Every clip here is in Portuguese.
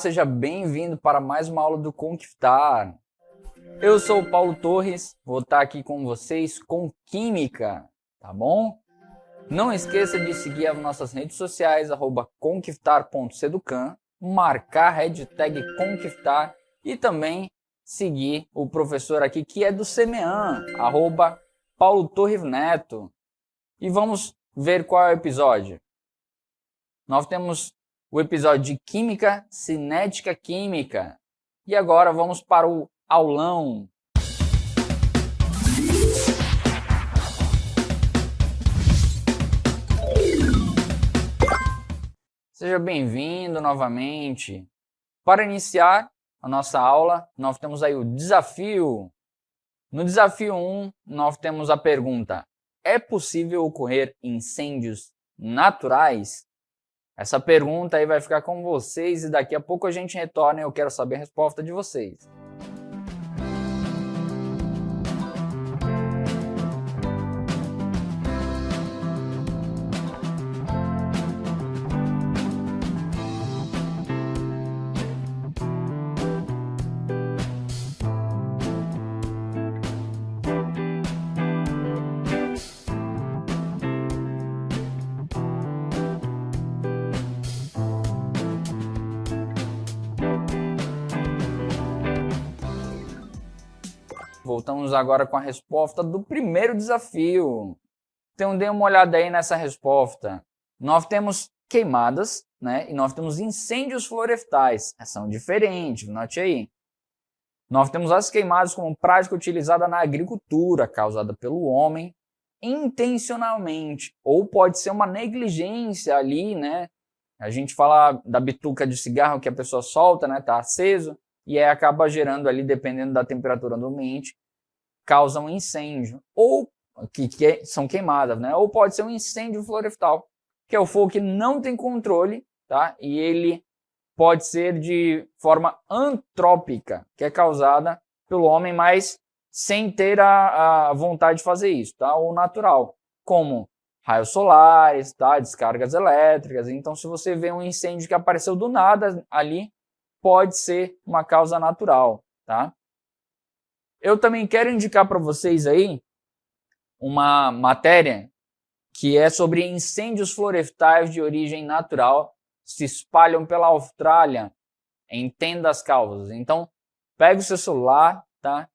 seja bem-vindo para mais uma aula do Conquiftar. Eu sou o Paulo Torres, vou estar aqui com vocês com Química, tá bom? Não esqueça de seguir as nossas redes sociais, @conquiftar.seducan, marcar a hashtag Conquiftar e também seguir o professor aqui que é do CMEAN, @Paulo Torres Neto. E vamos ver qual é o episódio. Nós temos o episódio de Química, Cinética Química. E agora vamos para o aulão. Seja bem-vindo novamente. Para iniciar a nossa aula, nós temos aí o desafio. No desafio 1, nós temos a pergunta: é possível ocorrer incêndios naturais? Essa pergunta aí vai ficar com vocês e daqui a pouco a gente retorna e eu quero saber a resposta de vocês. Voltamos agora com a resposta do primeiro desafio. Então dê uma olhada aí nessa resposta. Nós temos queimadas, né? E nós temos incêndios florestais. São diferentes, note aí. Nós temos as queimadas como prática utilizada na agricultura, causada pelo homem intencionalmente. Ou pode ser uma negligência ali, né? A gente fala da bituca de cigarro que a pessoa solta, né? Tá aceso. E aí acaba gerando ali, dependendo da temperatura do ambiente, causa um incêndio. Ou que são queimadas, né? Ou pode ser um incêndio florestal, que é o fogo que não tem controle, tá? E ele pode ser de forma antrópica, que é causada pelo homem, mas sem ter a vontade de fazer isso, tá? Ou natural, como raios solares, tá? Descargas elétricas. Então, se você vê um incêndio que apareceu do nada ali, pode ser uma causa natural, tá? Eu também quero indicar para vocês aí uma matéria que é sobre incêndios florestais de origem natural se espalham pela Austrália. Entenda as causas. Então, pegue o seu celular, tá?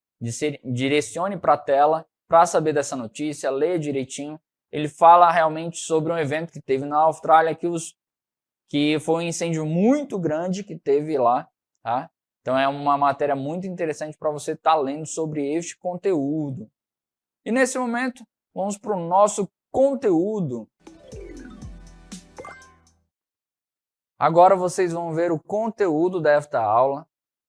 Direcione para a tela para saber dessa notícia, leia direitinho. Ele fala realmente sobre um evento que teve na Austrália que foi um incêndio muito grande que teve lá, tá? Então é uma matéria muito interessante para você estar lendo sobre este conteúdo. E nesse momento, vamos para o nosso conteúdo. Agora vocês vão ver o conteúdo desta aula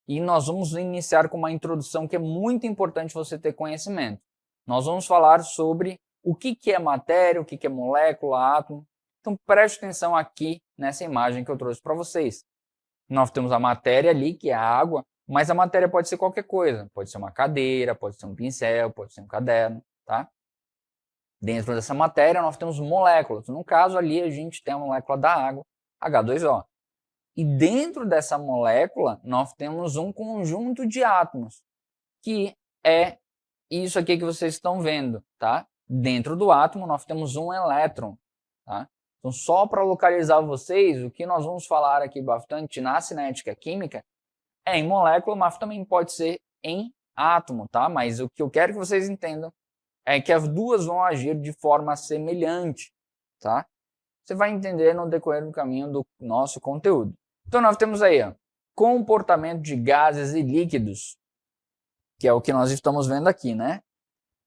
e nós vamos iniciar com uma introdução que é muito importante você ter conhecimento. Nós vamos falar sobre o que é matéria, o que é molécula, átomo. Então preste atenção aqui nessa imagem que eu trouxe para vocês. Nós temos a matéria ali, que é a água, mas a matéria pode ser qualquer coisa. Pode ser uma cadeira, pode ser um pincel, pode ser um caderno, tá? Dentro dessa matéria nós temos moléculas. No caso ali a gente tem a molécula da água, H2O. E dentro dessa molécula nós temos um conjunto de átomos, que é isso aqui que vocês estão vendo, tá? Dentro do átomo nós temos um elétron, tá? Então, só para localizar vocês, o que nós vamos falar aqui bastante na cinética química é em molécula, mas também pode ser em átomo, tá? Mas o que eu quero que vocês entendam é que as duas vão agir de forma semelhante, tá? Você vai entender no decorrer do caminho do nosso conteúdo. Então, nós temos aí, ó, comportamento de gases e líquidos, que é o que nós estamos vendo aqui, né?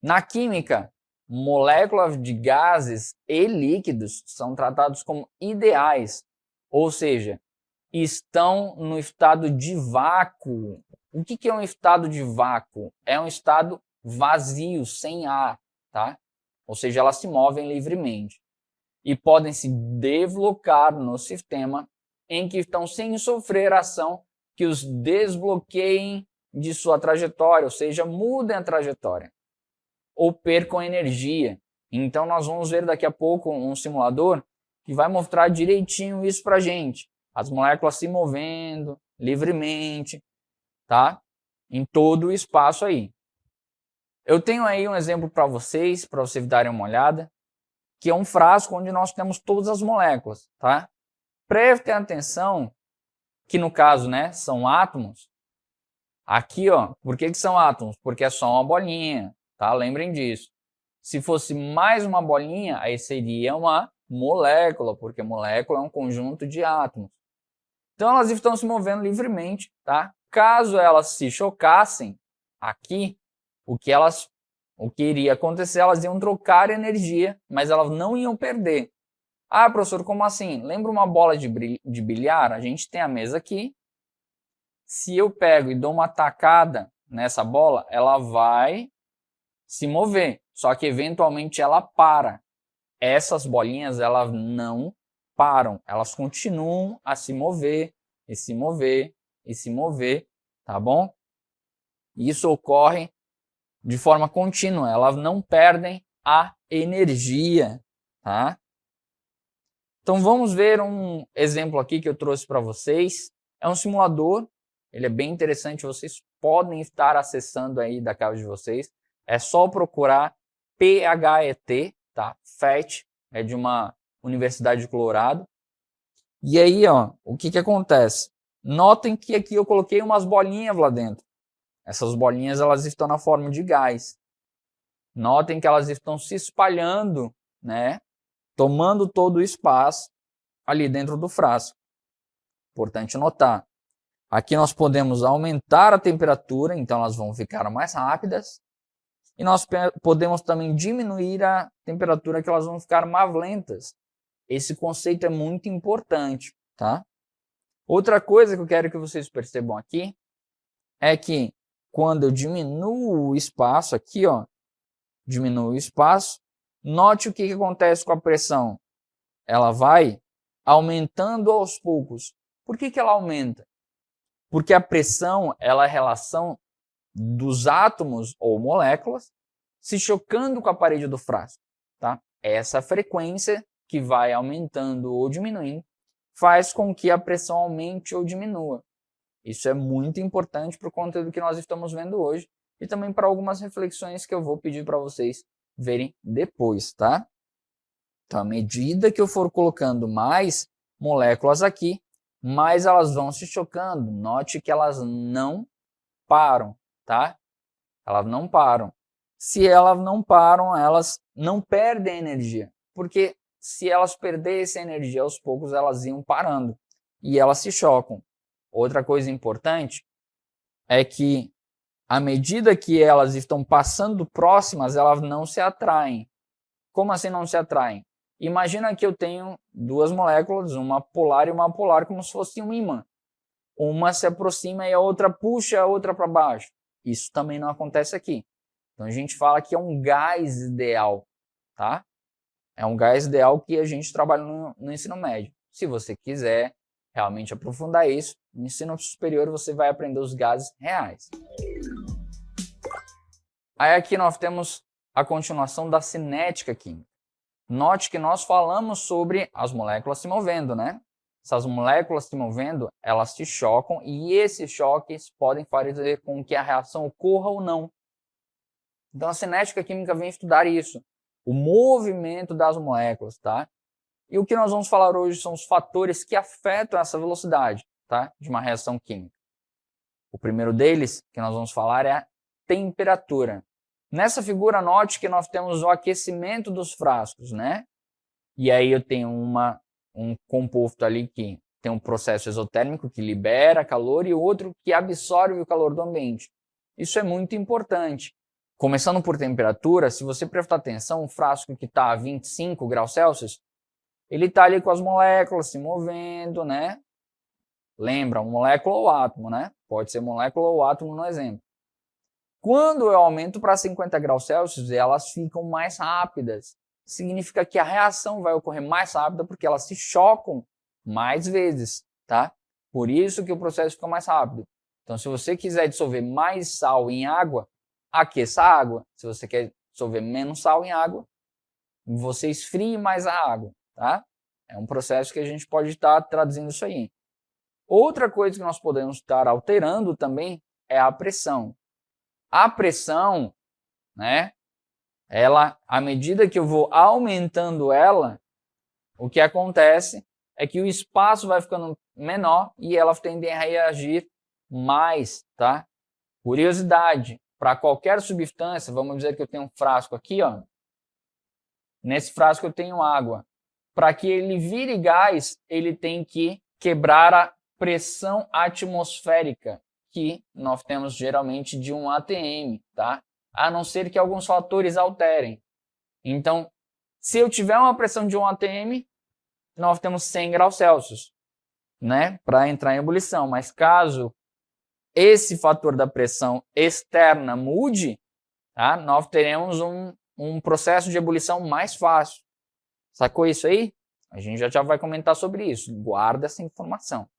Na química, moléculas de gases e líquidos são tratados como ideais, ou seja, estão no estado de vácuo. O que é um estado de vácuo? É um estado vazio, sem ar, tá? Ou seja, elas se movem livremente e podem se deslocar no sistema em que estão sem sofrer ação que os desbloqueiem de sua trajetória, ou seja, mudem a trajetória ou percam energia. Então nós vamos ver daqui a pouco um simulador que vai mostrar direitinho isso para a gente. As moléculas se movendo livremente, tá? Em todo o espaço aí. Eu tenho aí um exemplo para vocês darem uma olhada, que é um frasco onde nós temos todas as moléculas, tá? Prestem atenção que no caso, né, são átomos. Aqui, ó, por que são átomos? Porque é só uma bolinha, tá? Lembrem disso. Se fosse mais uma bolinha, aí seria uma molécula, porque molécula é um conjunto de átomos. Então elas estão se movendo livremente, tá? Caso elas se chocassem aqui, o que iria acontecer? Elas iam trocar energia, mas elas não iam perder. Ah, professor, como assim? Lembra uma bola de bilhar? A gente tem a mesa aqui. Se eu pego e dou uma tacada nessa bola, ela vai se mover, só que eventualmente ela para. Essas bolinhas, elas não param, elas continuam a se mover, e se mover, e se mover, tá bom? Isso ocorre de forma contínua, elas não perdem a energia, tá? Então vamos ver um exemplo aqui que eu trouxe para vocês. É um simulador, ele é bem interessante, vocês podem estar acessando aí da casa de vocês. É só procurar PHET, tá? FET, é de uma universidade de Colorado. E aí, ó, o que acontece? Notem que aqui eu coloquei umas bolinhas lá dentro. Essas bolinhas, elas estão na forma de gás. Notem que elas estão se espalhando, né? Tomando todo o espaço ali dentro do frasco. Importante notar. Aqui nós podemos aumentar a temperatura, então elas vão ficar mais rápidas. E nós podemos também diminuir a temperatura, que elas vão ficar mais lentas. Esse conceito é muito importante, tá? Outra coisa que eu quero que vocês percebam aqui é que quando eu diminuo o espaço aqui, ó, diminuo o espaço, note o que acontece com a pressão. Ela vai aumentando aos poucos. Por que ela aumenta? Porque a pressão, ela é a relação dos átomos ou moléculas se chocando com a parede do frasco, tá? Essa frequência que vai aumentando ou diminuindo faz com que a pressão aumente ou diminua. Isso é muito importante para o conteúdo que nós estamos vendo hoje e também para algumas reflexões que eu vou pedir para vocês verem depois, tá? Então, à medida que eu for colocando mais moléculas aqui, mais elas vão se chocando. Note que elas não param, tá? Elas não param. Se elas não param, elas não perdem energia. Porque se elas perdessem energia aos poucos, elas iam parando. E elas se chocam. Outra coisa importante é que, à medida que elas estão passando próximas, elas não se atraem. Como assim não se atraem? Imagina que eu tenho duas moléculas, uma polar e uma apolar, como se fosse um ímã. Uma se aproxima e a outra puxa a outra para baixo. Isso também não acontece aqui. Então a gente fala que é um gás ideal, tá? É um gás ideal que a gente trabalha no ensino médio. Se você quiser realmente aprofundar isso, no ensino superior você vai aprender os gases reais. Aí aqui nós temos a continuação da cinética química. Note que nós falamos sobre as moléculas se movendo, né? Essas moléculas se movendo, elas se chocam e esses choques podem fazer com que a reação ocorra ou não. Então a cinética química vem estudar isso, o movimento das moléculas, tá? E o que nós vamos falar hoje são os fatores que afetam essa velocidade, tá? De uma reação química. O primeiro deles que nós vamos falar é a temperatura. Nessa figura, note que nós temos o aquecimento dos frascos, né? E aí eu tenho um composto ali que tem um processo exotérmico que libera calor e outro que absorve o calor do ambiente. Isso é muito importante. Começando por temperatura, se você prestar atenção, um frasco que está a 25 graus Celsius, ele está ali com as moléculas se movendo, né? Lembra, molécula ou átomo, né? Pode ser molécula ou átomo no exemplo. Quando eu aumento para 50 graus Celsius, elas ficam mais rápidas. Significa que a reação vai ocorrer mais rápida porque elas se chocam mais vezes, tá? Por isso que o processo fica mais rápido. Então, se você quiser dissolver mais sal em água, aqueça a água. Se você quer dissolver menos sal em água, você esfrie mais a água, tá? É um processo que a gente pode estar traduzindo isso aí. Outra coisa que nós podemos estar alterando também é a pressão. A pressão, né, à medida que eu vou aumentando ela, o que acontece é que o espaço vai ficando menor e ela tende a reagir mais, tá? Curiosidade, para qualquer substância, vamos dizer que eu tenho um frasco aqui, ó. Nesse frasco eu tenho água. Para que ele vire gás, ele tem que quebrar a pressão atmosférica, que nós temos geralmente de 1 atm, tá? A não ser que alguns fatores alterem. Então, se eu tiver uma pressão de 1 atm, nós temos 100 graus Celsius, né, para entrar em ebulição. Mas caso esse fator da pressão externa mude, tá, nós teremos um processo de ebulição mais fácil. Sacou isso aí? A gente já vai comentar sobre isso. Guarda essa informação.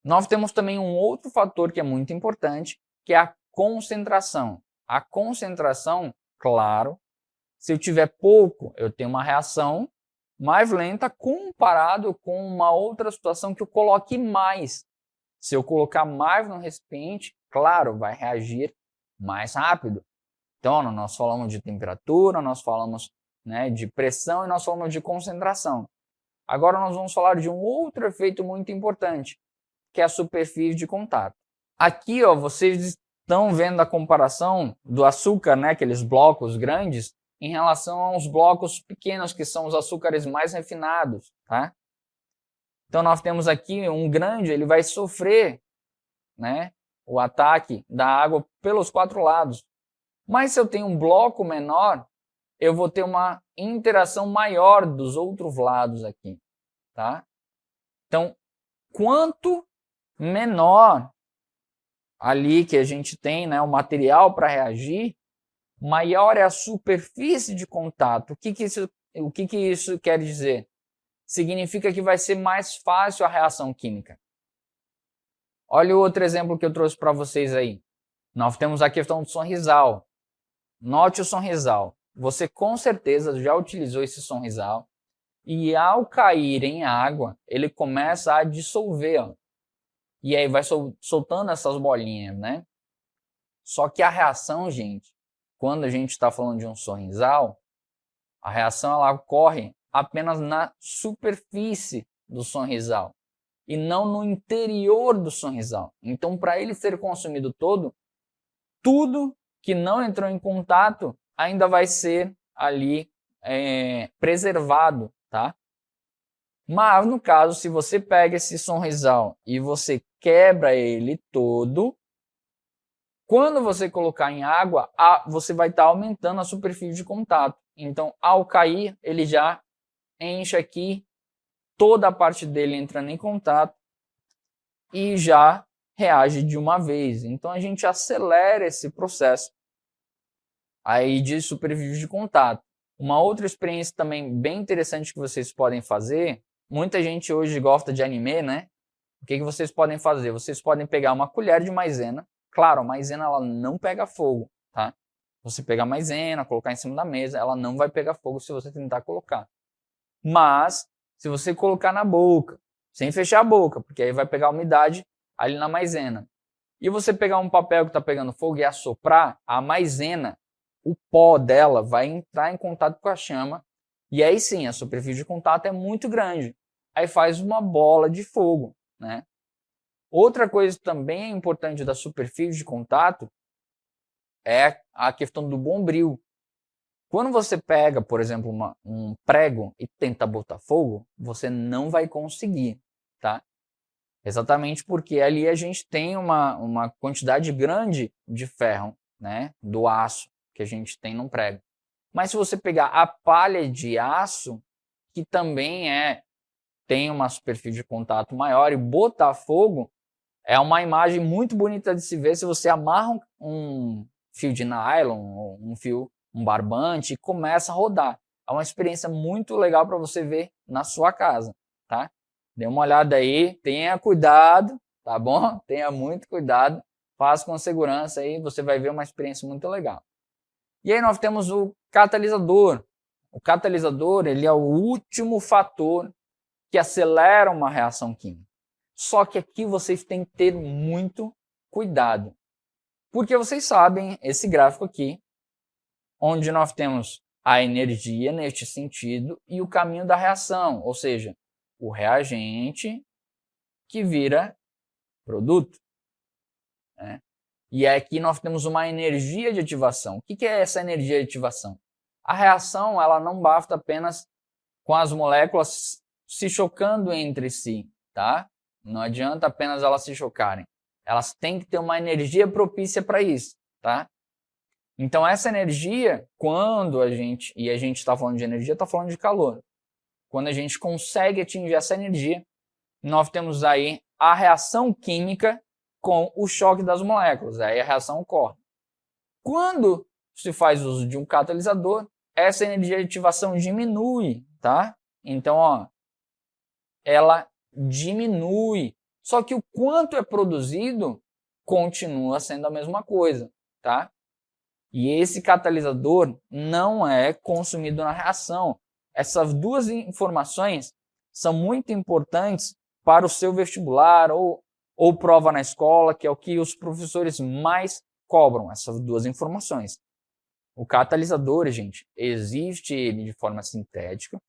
Nós temos também um outro fator que é muito importante, que é a concentração. A concentração, claro, se eu tiver pouco, eu tenho uma reação mais lenta comparado com uma outra situação que eu coloque mais. Se eu colocar mais no recipiente, claro, vai reagir mais rápido. Então, nós falamos de temperatura, nós falamos, né, de pressão e nós falamos de concentração. Agora nós vamos falar de um outro efeito muito importante, que é a superfície de contato. Aqui, ó, vocês estão vendo a comparação do açúcar, né, aqueles blocos grandes, em relação aos blocos pequenos, que são os açúcares mais refinados, tá? Então nós temos aqui um grande, ele vai sofrer, né, o ataque da água pelos 4 lados. Mas se eu tenho um bloco menor, eu vou ter uma interação maior dos outros lados aqui, tá? Então, quanto menor ali que a gente tem, né, o material para reagir, maior é a superfície de contato. O que isso quer dizer? Significa que vai ser mais fácil a reação química. Olha o outro exemplo que eu trouxe para vocês aí. Nós temos a questão do sonrisal. Note o sonrisal. Você com certeza já utilizou esse sonrisal e ao cair em água, ele começa a dissolver, ó. E aí vai soltando essas bolinhas, né? Só que a reação, gente, quando a gente está falando de um sonrisal, a reação ela ocorre apenas na superfície do sonrisal e não no interior do sonrisal. Então, para ele ser consumido todo, tudo que não entrou em contato ainda vai ser ali preservado, tá? Mas no caso, se você pega esse sonrisal e você quebra ele todo, quando você colocar em água, você vai estar aumentando a superfície de contato. Então, ao cair, ele já enche aqui, toda a parte dele entrando em contato e já reage de uma vez. Então, a gente acelera esse processo aí de superfície de contato. Uma outra experiência também bem interessante que vocês podem fazer, muita gente hoje gosta de anime, né? O que vocês podem fazer? Vocês podem pegar uma colher de maisena. Claro, a maisena ela não pega fogo, tá? Você pegar a maisena, colocar em cima da mesa, ela não vai pegar fogo se você tentar colocar. Mas, se você colocar na boca, sem fechar a boca, porque aí vai pegar umidade ali na maisena, e você pegar um papel que está pegando fogo e assoprar, a maisena, o pó dela vai entrar em contato com a chama, e aí sim, a superfície de contato é muito grande. Aí faz uma bola de fogo, né? Outra coisa também importante da superfície de contato é a questão do bombril. Quando você pega, por exemplo, um prego e tenta botar fogo, você não vai conseguir, tá? Exatamente porque ali a gente tem uma quantidade grande de ferro, né? Do aço que a gente tem no prego. Mas se você pegar a palha de aço, que também tem uma superfície de contato maior, e botar fogo, é uma imagem muito bonita de se ver se você amarra um fio de nylon, um barbante e começa a rodar. É uma experiência muito legal para você ver na sua casa, tá? Dê uma olhada aí, tenha cuidado, tá bom? Tenha muito cuidado, faça com segurança aí, você vai ver uma experiência muito legal. E aí nós temos o catalisador. O catalisador ele é o último fator que acelera uma reação química. Só que aqui vocês têm que ter muito cuidado. Porque vocês sabem, esse gráfico aqui, onde nós temos a energia neste sentido e o caminho da reação, ou seja, o reagente que vira produto. Né? E aqui nós temos uma energia de ativação. O que é essa energia de ativação? A reação ela não basta apenas com as moléculas se chocando entre si, tá? Não adianta apenas elas se chocarem. Elas têm que ter uma energia propícia para isso, tá? Então essa energia, quando a gente está falando de energia, está falando de calor. Quando a gente consegue atingir essa energia, nós temos aí a reação química com o choque das moléculas. Aí a reação ocorre. Quando se faz uso de um catalisador, essa energia de ativação diminui, tá? Então, ó, ela diminui. Só que o quanto é produzido continua sendo a mesma coisa, tá? E esse catalisador não é consumido na reação. Essas duas informações são muito importantes para o seu vestibular ou prova na escola, que é o que os professores mais cobram, essas duas informações. O catalisador, gente, existe ele de forma sintética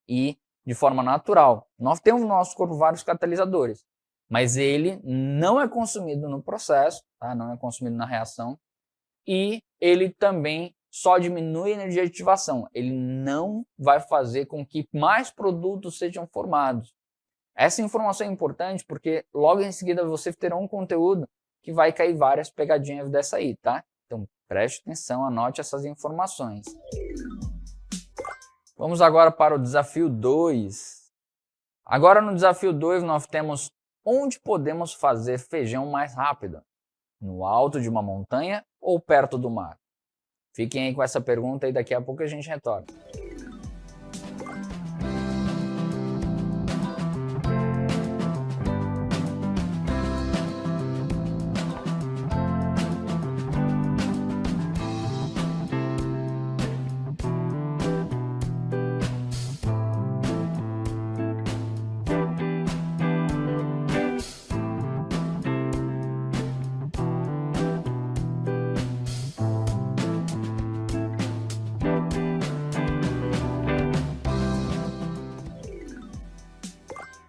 e de forma natural. Nós temos no nosso corpo vários catalisadores, mas ele não é consumido no processo, tá? Não é consumido na reação, e ele também só diminui a energia de ativação. Ele não vai fazer com que mais produtos sejam formados. Essa informação é importante porque logo em seguida você terá um conteúdo que vai cair várias pegadinhas dessa aí, tá? Então preste atenção, anote essas informações. Vamos agora para o desafio 2. Agora no desafio 2 nós temos onde podemos fazer feijão mais rápido? No alto de uma montanha ou perto do mar? Fiquem aí com essa pergunta e daqui a pouco a gente retorna.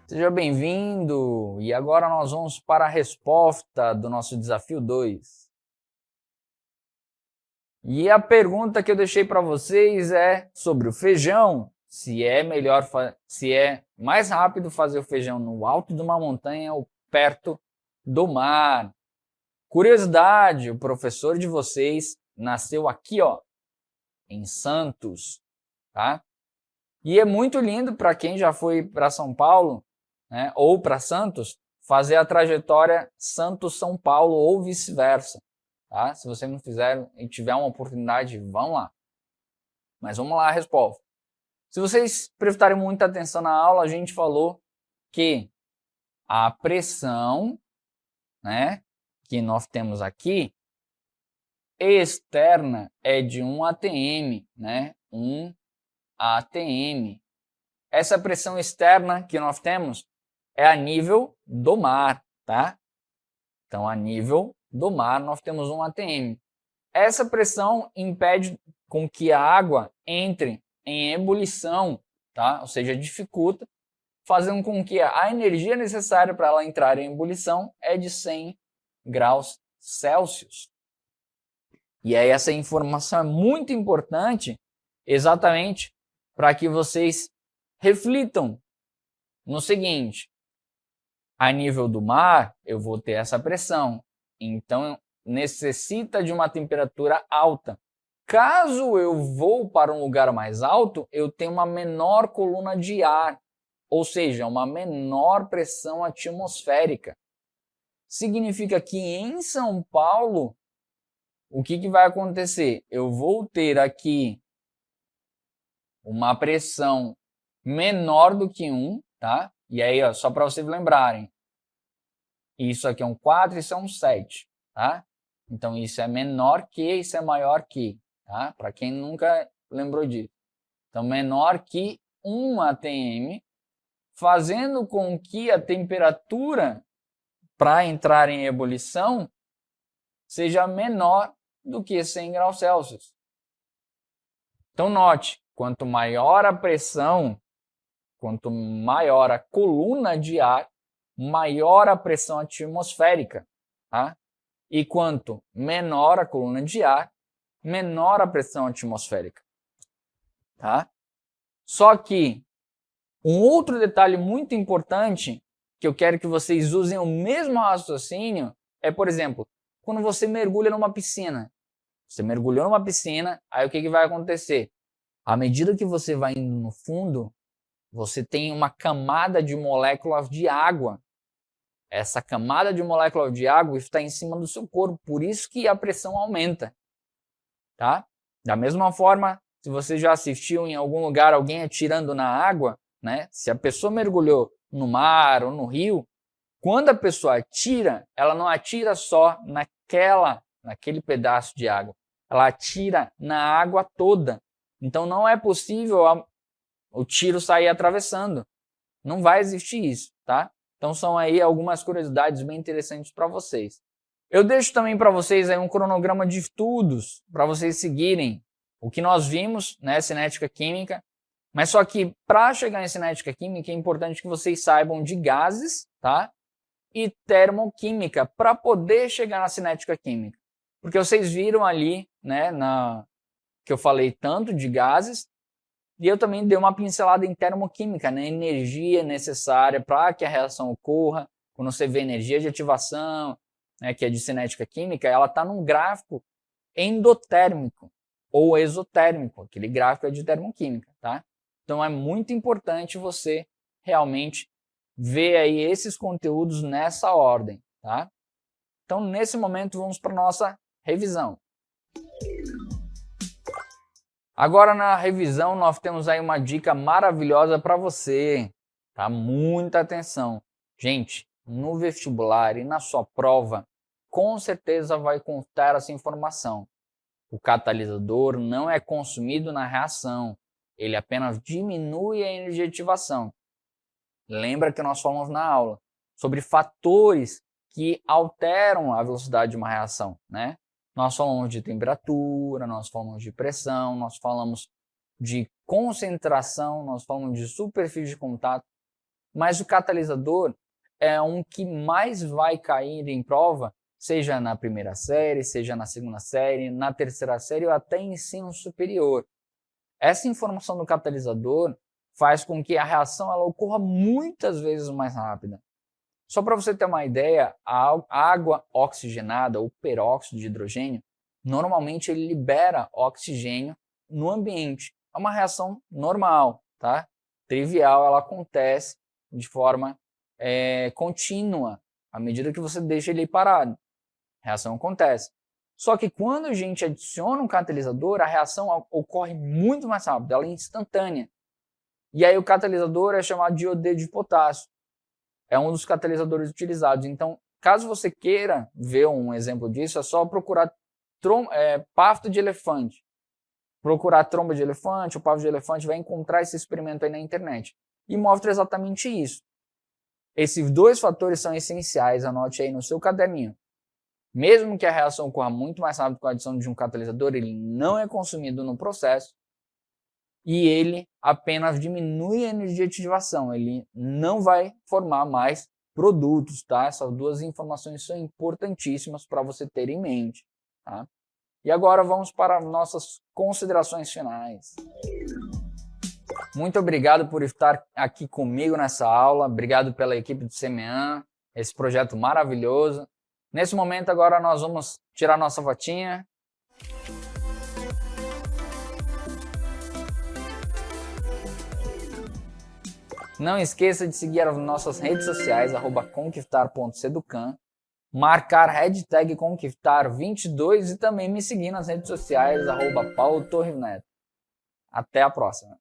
Seja bem-vindo! E agora nós vamos para a resposta do nosso desafio 2. E a pergunta que eu deixei para vocês é sobre o feijão. Se é mais rápido fazer o feijão no alto de uma montanha ou perto do mar. Curiosidade, o professor de vocês nasceu aqui, ó, em Santos, tá? E é muito lindo para quem já foi para São Paulo, né, ou para Santos, fazer a trajetória Santos-São Paulo ou vice-versa. Tá? Se você não fizer e tiver uma oportunidade, vão lá. Mas vamos lá a resposta. Se vocês prestarem muita atenção na aula, a gente falou que a pressão, né, que nós temos aqui, externa é de 1 atm, né? 1 atm. Essa pressão externa que nós temos é a nível do mar, tá? Então, a nível do mar, nós temos 1 atm. Essa pressão impede com que a água entre em ebulição, tá? Ou seja, dificulta, fazendo com que a energia necessária para ela entrar em ebulição é de 100 graus Celsius. E aí essa informação é muito importante exatamente para que vocês reflitam no seguinte: a nível do mar eu vou ter essa pressão, então necessita de uma temperatura alta. Caso eu vou para um lugar mais alto, eu tenho uma menor coluna de ar, ou seja, uma menor pressão atmosférica. Significa que em São Paulo, o que vai acontecer? Eu vou ter aqui uma pressão menor do que 1, tá? E aí, ó, só para vocês lembrarem, isso aqui é um 4, isso é um 7, tá? Então, isso é menor que, isso é maior que, tá? Para quem nunca lembrou disso. Então, menor que 1 atm, fazendo com que a temperatura para entrar em ebulição seja menor do que 100 graus Celsius. Então note, quanto maior a pressão, quanto maior a coluna de ar, maior a pressão atmosférica. Tá? E quanto menor a coluna de ar, menor a pressão atmosférica. Tá? Só que um outro detalhe muito importante que eu quero que vocês usem o mesmo raciocínio é, por exemplo, quando você mergulha numa piscina. Você mergulhou numa piscina, aí o que vai acontecer? À medida que você vai indo no fundo, você tem uma camada de moléculas de água. Essa camada de moléculas de água está em cima do seu corpo, por isso que a pressão aumenta. Tá? Da mesma forma, se você já assistiu em algum lugar alguém atirando na água, né? Se a pessoa mergulhou no mar ou no rio, quando a pessoa atira, ela não atira só naquele pedaço de água, ela atira na água toda. Então não é possível o tiro sair atravessando. Não vai existir isso, tá? Então são aí algumas curiosidades bem interessantes para vocês. Eu deixo também para vocês aí um cronograma de estudos para vocês seguirem o que nós vimos, né, cinética química. Mas só que para chegar em cinética química é importante que vocês saibam de gases, tá? E termoquímica para poder chegar na cinética química. Porque vocês viram ali, né, que eu falei tanto de gases, e eu também dei uma pincelada em termoquímica, né, energia necessária para que a reação ocorra. Quando você vê energia de ativação, né, que é de cinética química, ela está num gráfico endotérmico ou exotérmico. Aquele gráfico é de termoquímica, tá? Então é muito importante você realmente ver aí esses conteúdos nessa ordem, tá? Então nesse momento vamos para a nossa revisão. Agora na revisão nós temos aí uma dica maravilhosa para você, tá? Muita atenção. Gente, no vestibular e na sua prova, com certeza vai constar essa informação. O catalisador não é consumido na reação, ele apenas diminui a energia de ativação. Lembra que nós falamos na aula sobre fatores que alteram a velocidade de uma reação, né? Nós falamos de temperatura, nós falamos de pressão, nós falamos de concentração, nós falamos de superfície de contato, mas o catalisador é um que mais vai cair em prova, seja na primeira série, seja na segunda série, na terceira série ou até em ensino superior. Essa informação do catalisador faz com que a reação ela ocorra muitas vezes mais rápida. Só para você ter uma ideia, a água oxigenada, ou peróxido de hidrogênio, normalmente ele libera oxigênio no ambiente. É uma reação normal, tá? Trivial, ela acontece de forma contínua, à medida que você deixa ele parado. A reação acontece. Só que quando a gente adiciona um catalisador, a reação ocorre muito mais rápido, ela é instantânea. E aí o catalisador é chamado de iodeto de potássio. É um dos catalisadores utilizados. Então, caso você queira ver um exemplo disso, é só procurar pafto de elefante. Procurar tromba de elefante ou pafto de elefante, vai encontrar esse experimento aí na internet. E mostra exatamente isso. Esses dois fatores são essenciais, anote aí no seu caderninho. Mesmo que a reação ocorra muito mais rápido com a adição de um catalisador, ele não é consumido no processo e ele apenas diminui a energia de ativação, ele não vai formar mais produtos, tá? Essas duas informações são importantíssimas para você ter em mente, tá? E agora vamos para nossas considerações finais. Muito obrigado por estar aqui comigo nessa aula, obrigado pela equipe do CMEAN, esse projeto maravilhoso. Nesse momento agora nós vamos tirar nossa fotinha. Não esqueça de seguir as nossas redes sociais, @conquistar.seducan, marcar hashtag Conquistar22 e também me seguir nas redes sociais, @paulotorresneto. Até a próxima!